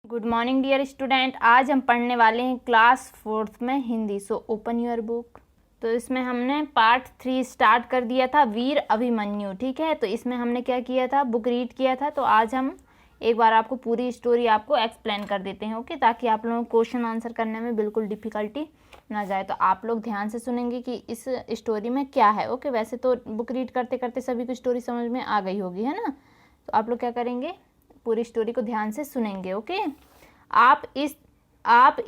Good morning dear student. आज हम पढ़ने वाले हैं क्लास 4th में Hindi. So open your book. तो इसमें हमने पार्ट 3 स्टार्ट कर दिया था, वीर अभिमन्यु। ठीक है, तो इसमें हमने क्या किया था, बुक रीड किया था। तो आज हम एक बार आपको पूरी स्टोरी आपको एक्सप्लेन कर देते हैं, ओके, ताकि आप लोगों को क्वेश्चन आंसर करने में बिल्कुल डिफ़िकल्टी ना जाए। तो आप लोग ध्यान से सुनेंगे कि इस स्टोरी में क्या है, ओके। वैसे तो बुक रीड करते करते सभी को स्टोरी समझ में आ गई होगी, है ना। तो आप लोग क्या करेंगे, पूरी स्टोरी को ध्यान से सुनेंगे, ओके। आप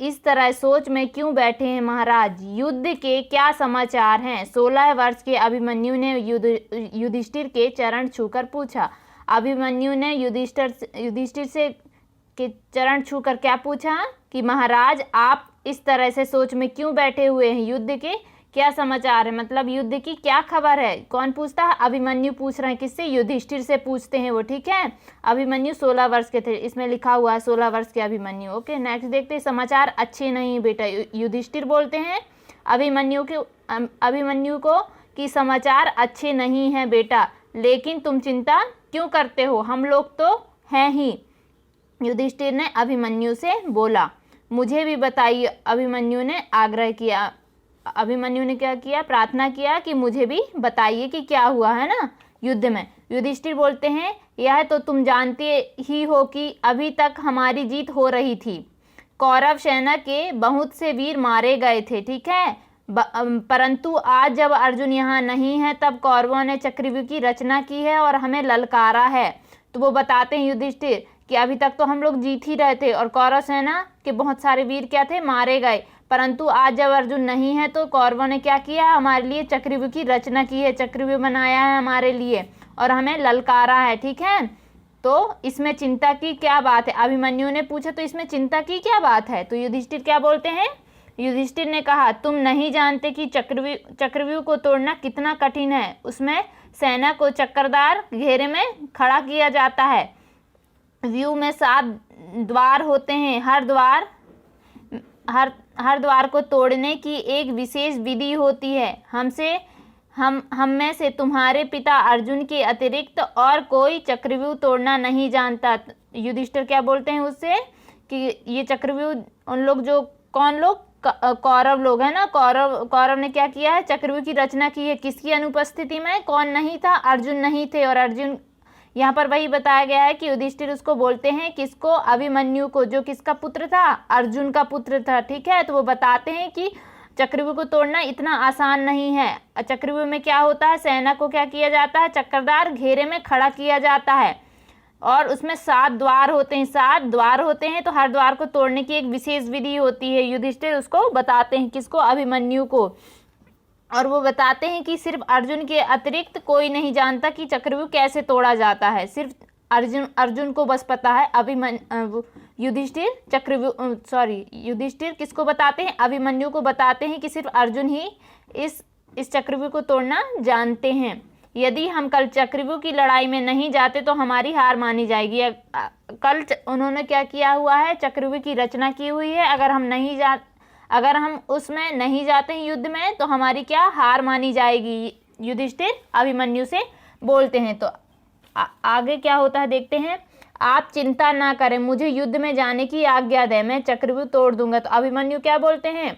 इस तरह सोच में क्यों बैठे हैं महाराज? युद्ध के क्या समाचार हैं? 16 वर्ष के अभिमन्यु ने युधिष्ठिर के चरण छूकर पूछा। अभिमन्यु ने युधिष्ठिर से के चरण छूकर क्या पूछा कि महाराज आप इस तरह से सोच में क्यों बैठे हुए हैं? युद्ध के क्या समाचार है, मतलब युद्ध की क्या खबर है? कौन पूछता है? अभिमन्यु पूछ रहे हैं। किससे? युधिष्ठिर से पूछते हैं वो, ठीक है। अभिमन्यु 16 वर्ष के थे, इसमें लिखा हुआ है 16 वर्ष के अभिमन्यु, ओके। नेक्स्ट देखते हैं, समाचार अच्छे नहीं बेटा। युधिष्ठिर बोलते हैं अभिमन्यु को कि समाचार अच्छे नहीं हैं बेटा, लेकिन तुम चिंता क्यों करते हो, हम लोग तो हैं ही। युधिष्ठिर ने अभिमन्यु से बोला। मुझे भी बताइए, अभिमन्यु ने आग्रह किया। अभिमन्यु ने क्या किया? प्रार्थना किया कि मुझे भी बताइए कि क्या हुआ, है ना, युद्ध में। युधिष्ठिर बोलते हैं यह तो तुम जानते ही हो कि अभी तक हमारी जीत हो रही थी। कौरव सेना के बहुत से वीर मारे गए थे, ठीक है, परंतु आज जब अर्जुन यहाँ नहीं है तब कौरवों ने चक्रव्यूह की रचना की है और हमें ललकारा है। तो वो बताते हैं युधिष्ठिर कि अभी तक तो हम लोग जीत ही रहे थे और कौरव सेना के बहुत सारे वीर क्या थे, मारे गए, परंतु आज जब अर्जुन नहीं है तो कौरवों ने क्या किया, हमारे लिए चक्रव्यूह की रचना की है, चक्रव्यूह बनाया है हमारे लिए और हमें ललकारा है, ठीक है। तो इसमें चिंता की क्या बात है? अभिमन्यु ने पूछा तो इसमें चिंता की क्या बात है? तो युधिष्ठिर क्या बोलते हैं? युधिष्ठिर ने कहा तुम नहीं जानते कि चक्रव्यूह को तोड़ना कितना कठिन है। उसमें सेना को चक्करदार घेरे में खड़ा किया जाता है। व्यूह में 7 द्वार होते हैं। हर द्वार को तोड़ने की एक विशेष विधि होती है। हम में से तुम्हारे पिता अर्जुन के अतिरिक्त और कोई चक्रव्यूह तोड़ना नहीं जानता। युधिष्ठिर क्या बोलते हैं उससे कि ये चक्रव्यूह उन लोग जो कौन लोग, कौरव लोग है ना। कौरव ने क्या किया है, चक्रव्यूह की रचना की है। किसकी अनुपस्थिति में? कौन नहीं था? अर्जुन नहीं थे। और अर्जुन यहाँ पर वही बताया गया है कि युधिष्ठिर उसको बोलते हैं, किसको? अभिमन्यु को, जो किसका पुत्र था? अर्जुन का पुत्र था, ठीक है। तो वो बताते हैं कि चक्रव्यूह को तोड़ना इतना आसान नहीं है। चक्रव्यूह में क्या होता है, सेना को क्या किया जाता है, चक्करदार घेरे में खड़ा किया जाता है और उसमें 7 द्वार होते हैं। 7 द्वार होते हैं, तो हर द्वार को तोड़ने की एक विशेष विधि होती है। युधिष्ठिर उसको बताते हैं, किसको? अभिमन्यु को। और वो बताते हैं कि सिर्फ अर्जुन के अतिरिक्त कोई नहीं जानता कि चक्रव्यूह कैसे तोड़ा जाता है। सिर्फ अर्जुन को बस पता है। युधिष्ठिर किसको बताते हैं? अभिमन्यु को बताते हैं कि सिर्फ अर्जुन ही इस चक्रव्यूह को तोड़ना जानते हैं। यदि हम कल चक्रव्यूह की लड़ाई में नहीं जाते तो हमारी हार मानी जाएगी। कल उन्होंने क्या किया हुआ है, चक्रव्यूह की रचना की हुई है। अगर हम उसमें नहीं जाते हैं युद्ध में तो हमारी क्या हार मानी जाएगी। युधिष्ठिर अभिमन्यु से बोलते हैं। तो आगे क्या होता है देखते हैं। आप चिंता ना करें, मुझे युद्ध में जाने की आज्ञा दें, मैं चक्रव्यूह तोड़ दूंगा। तो अभिमन्यु क्या बोलते हैं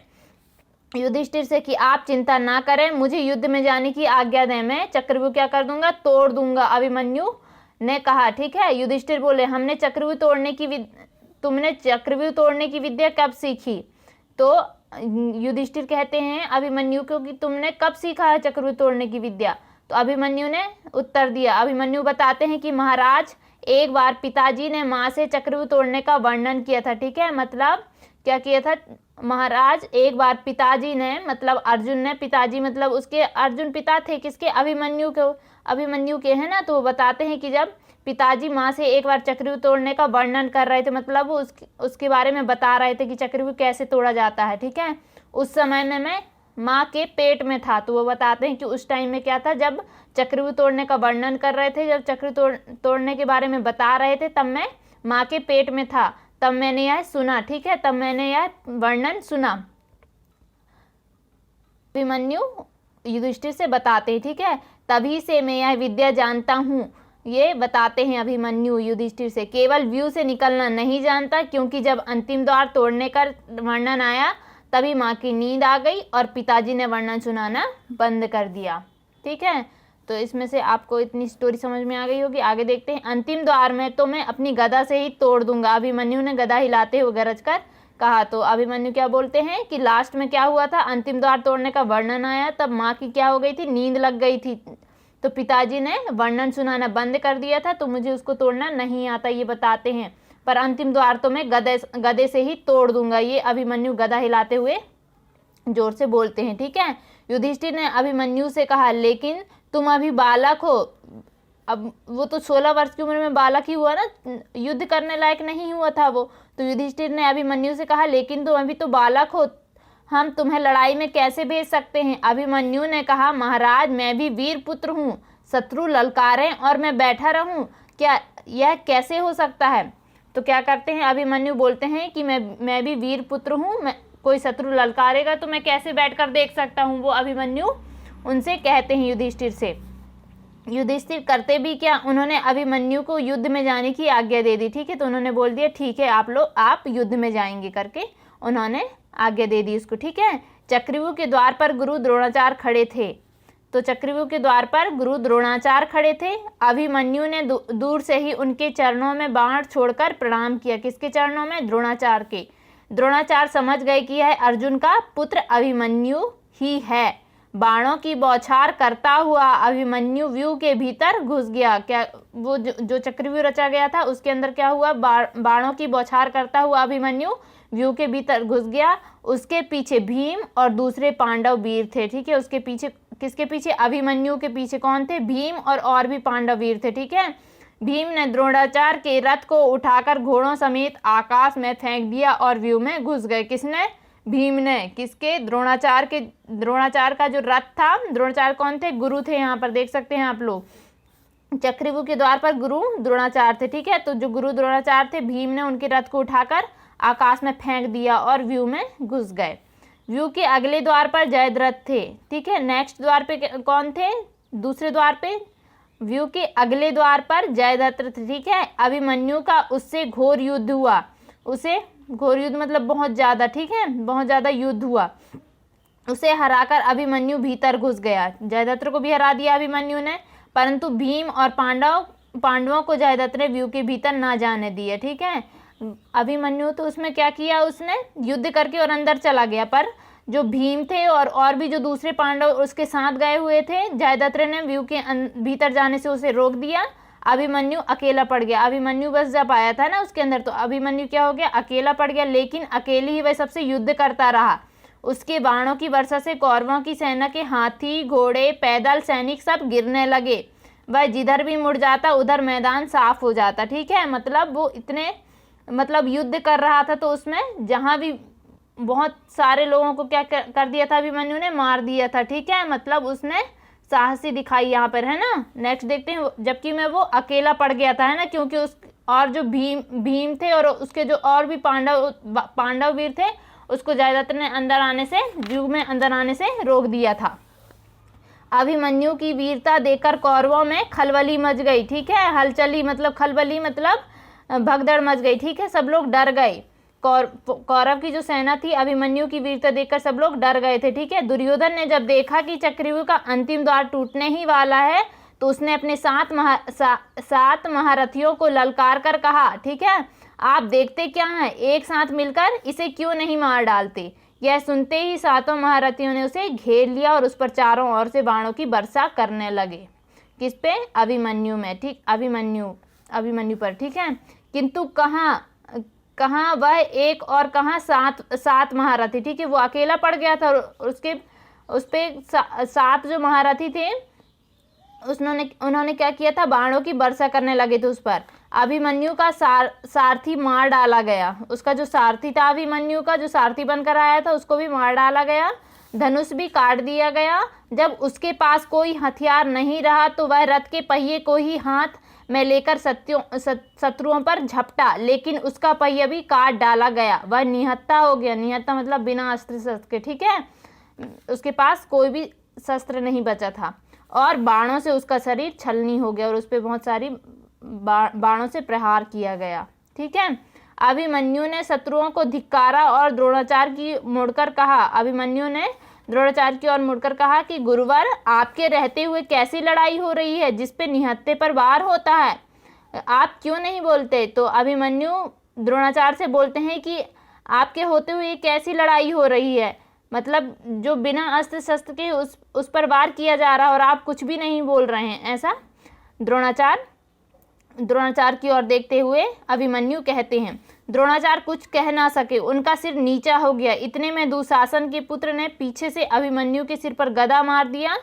युधिष्ठिर से कि आप चिंता ना करें, मुझे युद्ध में जाने की आज्ञा दें, मैं चक्रव्यूह क्या कर दूंगा, तोड़ दूंगा। अभिमन्यु ने कहा, ठीक है। युधिष्ठिर बोले तुमने चक्रव्यूह तोड़ने की विद्या कब सीखी? तो युधिष्ठिर कहते हैं अभिमन्यु को कि तुमने कब सीखा है चक्रव्यूह तोड़ने की विद्या? तो अभिमन्यु ने उत्तर दिया। अभिमन्यु बताते हैं कि महाराज एक बार पिताजी ने माँ से चक्रव्यूह तोड़ने का वर्णन किया था, ठीक है। मतलब क्या किया था महाराज, एक बार पिताजी ने, मतलब अर्जुन ने, पिताजी मतलब उसके अर्जुन पिता थे किसके? अभिमन्यु के, है ना। तो वो बताते हैं कि जब पिताजी माँ से एक बार चक्रव्यूह तोड़ने का वर्णन कर रहे थे, मतलब वो उसके बारे में बता रहे थे कि चक्रव्यूह कैसे तोड़ा जाता है, ठीक है। उस समय में मैं माँ के पेट में था। तो वो बताते हैं कि उस टाइम में क्या था, जब चक्रव्यूह तोड़ने का वर्णन कर रहे थे, जब चक्रव्यूह तोड़ने के बारे में बता रहे थे, तब मैं माँ के पेट में था, तब मैंने यह सुना, ठीक है, तब मैंने यह वर्णन सुना। अभिमन्यु युधिष्ठिर से बताते हैं, ठीक है। तभी से मैं यह विद्या जानता हूँ ये बताते हैं अभिमन्यु युधिष्ठिर से। केवल व्यू से निकलना नहीं जानता, क्योंकि जब अंतिम द्वार तोड़ने का वर्णन आया तभी माँ की नींद आ गई और पिताजी ने वर्णन सुनाना बंद कर दिया। ठीक है, तो इसमें से आपको इतनी स्टोरी समझ में आ गई होगी। आगे देखते हैं। अंतिम द्वार में तो मैं अपनी गदा से ही तोड़ दूंगा, अभिमन्यु ने गदा हिलाते हुए गरज कर कहा। तो अभिमन्यु क्या बोलते हैं कि लास्ट में क्या हुआ था, अंतिम द्वार तोड़ने का वर्णन आया, तब माँ की क्या हो गई थी, नींद लग गई थी, तो पिताजी ने वर्णन सुनाना बंद कर दिया था, तो मुझे उसको तोड़ना नहीं आता, ये बताते हैं। पर अंतिम द्वार तो मैं गदे से ही तोड़ दूंगा, ये अभिमन्यु गदा हिलाते हुए जोर से बोलते हैं। ठीक है, युधिष्ठिर ने अभिमन्यु से कहा, लेकिन तुम अभी बालक हो। अब वो तो 16 वर्ष की उम्र में बालक ही हुआ ना, युद्ध करने लायक नहीं हुआ था वो। तो युधिष्ठिर ने अभिमन्यु से कहा, लेकिन तुम अभी तो बालक हो, हम तुम्हें लड़ाई में कैसे भेज सकते हैं। अभिमन्यु ने कहा, महाराज मैं भी वीर पुत्र हूँ, शत्रु ललकारें और मैं बैठा रहूं, क्या यह कैसे हो सकता है। तो क्या करते हैं, अभिमन्यु बोलते हैं कि मैं भी वीर पुत्र हूँ, मैं कोई शत्रु ललकारेगा तो मैं कैसे बैठकर देख सकता हूँ। वो अभिमन्यु उनसे कहते हैं युधिष्ठिर से। युधिष्ठिर करते भी क्या, उन्होंने अभिमन्यु को युद्ध में जाने की आज्ञा दे दी। ठीक है, तो उन्होंने बोल दिया ठीक है आप युद्ध में जाएंगे करके उन्होंने आज्ञा दे दी उसको। ठीक है, चक्रव्यूह के द्वार पर गुरु द्रोणाचार्य खड़े थे। तो चक्रव्यूह के द्वार पर गुरु द्रोणाचार्य खड़े थे। अभिमन्यु ने दूर से ही उनके चरणों में बाण छोड़कर प्रणाम किया। किसके चरणों में, द्रोणाचार्य के। द्रोणाचार्य समझ गए कि यह अर्जुन का पुत्र अभिमन्यु ही है। बाणों की बौछार करता हुआ अभिमन्यु व्यू के भीतर घुस गया। क्या वो जो चक्रव्यूह रचा गया था उसके अंदर क्या हुआ, बाणों की बौछार करता हुआ अभिमन्यु व्यू के भीतर घुस गया। उसके पीछे भीम और दूसरे पांडव वीर थे। ठीक है, उसके पीछे किसके पीछे, अभिमन्यु के पीछे कौन थे, भीम और भी पांडव वीर थे। ठीक है, भीम ने द्रोणाचार्य के रथ को उठाकर घोड़ों समेत आकाश में फेंक दिया और व्यू में घुस गए। किसने, भीम ने। किसके, द्रोणाचार्य का जो रथ था, द्रोणाचार्य कौन थे, गुरु थे, यहाँ पर देख सकते हैं आप लोग। चक्रव्यूह के द्वार पर गुरु द्रोणाचार्य थे। ठीक है, तो जो गुरु द्रोणाचार्य थे, भीम ने उनके रथ को उठाकर आकाश में फेंक दिया और व्यू में घुस गए। व्यू के अगले द्वार पर जयद्रथ थे। ठीक है, नेक्स्ट द्वार पे कौन थे, दूसरे द्वार पे व्यू के अगले द्वार पर जयद्रथ थे। ठीक है, अभिमन्यु का उससे घोर युद्ध हुआ। उसे घोर युद्ध मतलब बहुत ज्यादा, ठीक है, बहुत ज्यादा युद्ध हुआ। उसे हराकर अभिमन्यु भीतर घुस गया। जयद्रथ को भी हरा दिया अभिमन्यु ने, परंतु भीम और पांडवों को जयद्रथ ने व्यू के भीतर ना जाने दिया। ठीक है, अभिमन्यु तो उसमें क्या किया, उसने युद्ध करके और अंदर चला गया, पर जो भीम थे और भी जो दूसरे पांडव उसके साथ गए हुए थे, जयद्रथ ने व्यू के भीतर जाने से उसे रोक दिया। अभिमन्यु अकेला पड़ गया। अभिमन्यु बस जब आया था ना उसके अंदर, तो अभिमन्यु क्या हो गया, अकेला पड़ गया, लेकिन अकेले ही वह सबसे युद्ध करता रहा। उसके बाणों की वर्षा से कौरवों की सेना के हाथी, घोड़े, पैदल सैनिक सब गिरने लगे। वह जिधर भी मुड़ जाता उधर मैदान साफ हो जाता। ठीक है, मतलब वो इतने युद्ध कर रहा था, तो उसमें जहाँ भी बहुत सारे लोगों को क्या कर दिया था, अभिमन्यु ने मार दिया था। ठीक है, मतलब उसने साहसी दिखाई यहाँ पर, है ना। नेक्स्ट देखते हैं, जबकि मैं वो अकेला पड़ गया था, है ना, क्योंकि उस और जो भीम थे और उसके जो और भी पांडव वीर थे, उसको जयद्रथ ने अंदर आने से, व्यू में अंदर आने से रोक दिया था। अभिमन्यु की वीरता देखकर कौरवों में खलबली मच गई। ठीक है, हलचली मतलब खलबली मतलब भगदड़ मच गई। ठीक है, सब लोग डर गए। कौरव की जो सेना थी, अभिमन्यु की वीरता देखकर सब लोग डर गए थे। ठीक है, दुर्योधन ने जब देखा कि चक्रव्यूह का अंतिम द्वार टूटने ही वाला है, तो उसने अपने 7 महारथियों को ललकार कर कहा, ठीक है, आप देखते क्या हैं, एक साथ मिलकर इसे क्यों नहीं मार डालते। यह सुनते ही 7 महारथियों ने उसे घेर लिया और उस पर चारों ओर से बाणों की वर्षा करने लगे। किस पे, अभिमन्यु में। ठीक, अभिमन्यु पर। ठीक है, किंतु कहाँ वह एक और कहाँ 7 महारथी। ठीक है, वो अकेला पड़ गया था और उस पे 7 जो महारथी थे उन्होंने क्या किया था, बाणों की वर्षा करने लगे थे उस पर। अभिमन्यु का सारथी मार डाला गया। उसका जो सारथी था, अभिमन्यु का जो सारथी बनकर आया था, उसको भी मार डाला गया। धनुष भी काट दिया गया। जब उसके पास कोई हथियार नहीं रहा तो वह रथ के पहिए को ही हाथ में लेकर शत्रुओं पर झपटा, लेकिन उसका पहिया भी काट डाला गया। वह निहत्था हो गया। निहत्था मतलब बिना अस्त्र शस्त्र के। ठीक है, उसके पास कोई भी शस्त्र नहीं बचा था और बाणों से उसका शरीर छलनी हो गया और उस पर बहुत सारी बाणों से प्रहार किया गया। ठीक है। अभिमन्यु ने शत्रुओं को धिक्कारा और द्रोणाचार्य की मुड़कर कहा, अभिमन्यु ने द्रोणाचार्य की ओर मुड़कर कहा कि गुरुवर, आपके रहते हुए कैसी लड़ाई हो रही है जिसपे निहत्थे पर वार होता है, आप क्यों नहीं बोलते। तो अभिमन्यु द्रोणाचार्य से बोलते हैं कि आपके होते हुए ये कैसी लड़ाई हो रही है, मतलब जो बिना अस्त्र शस्त्र के उस पर वार किया जा रहा है और आप कुछ भी नहीं बोल रहे हैं। ऐसा द्रोणाचार्य की ओर देखते हुए अभिमन्यु कहते हैं। द्रोणाचार्य कुछ कह ना सके, उनका सिर नीचा हो गया। इतने में दुशासन के पुत्र ने पीछे से अभिमन्यु के सिर पर गदा मार दिया।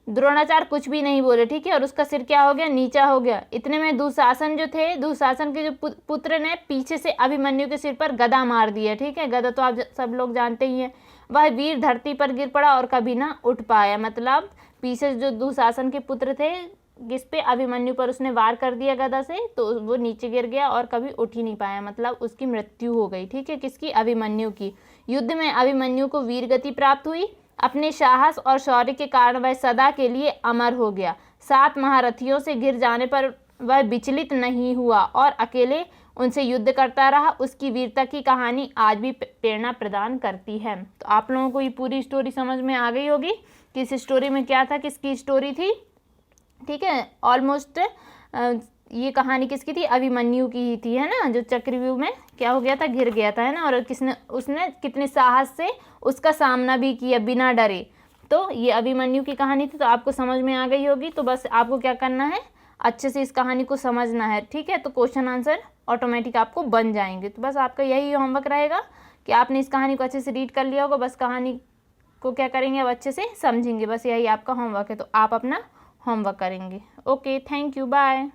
द्रोणाचार्य कुछ भी नहीं बोले, ठीक है, और उसका सिर क्या हो गया, नीचा हो गया। इतने में दुशासन के जो पुत्र ने पीछे से अभिमन्यु के सिर पर गदा मार दिया। ठीक है, गदा तो आप सब लोग जानते ही हैं। वह वीर धरती पर गिर पड़ा और कभी ना उठ पाया। मतलब पीछे जो दुशासन के पुत्र थे, जिस पे अभिमन्यु पर उसने वार कर दिया गदा से, तो वो नीचे गिर गया और कभी उठ ही नहीं पाया, मतलब उसकी मृत्यु हो गई। ठीक है, किसकी, अभिमन्यु की। युद्ध में अभिमन्यु को वीर गति प्राप्त हुई। अपने साहस और शौर्य के कारण वह सदा के लिए अमर हो गया। 7 महारथियों से घिर जाने पर वह विचलित नहीं हुआ और अकेले उनसे युद्ध करता रहा। उसकी वीरता की कहानी आज भी प्रेरणा प्रदान करती है। तो आप लोगों को ये पूरी स्टोरी समझ में आ गई होगी कि इस स्टोरी में क्या था, किसकी स्टोरी थी। ठीक है, ऑलमोस्ट ये कहानी किसकी थी, अभिमन्यु की ही थी, है ना, जो चक्रव्यूह में क्या हो गया था, घिर गया था, है ना, और उसने कितने साहस से उसका सामना भी किया बिना डरे। तो ये अभिमन्यु की कहानी थी। तो आपको समझ में आ गई होगी। तो बस आपको क्या करना है, अच्छे से इस कहानी को समझना है। ठीक है, तो क्वेश्चन आंसर ऑटोमेटिक आपको बन जाएंगे। तो बस आपका यही होमवर्क रहेगा कि आपने इस कहानी को अच्छे से रीड कर लिया होगा। बस कहानी को क्या करेंगे, अब अच्छे से समझेंगे। बस यही आपका होमवर्क है। तो आप अपना होमवर्क करेंगे। Okay, thank you, bye.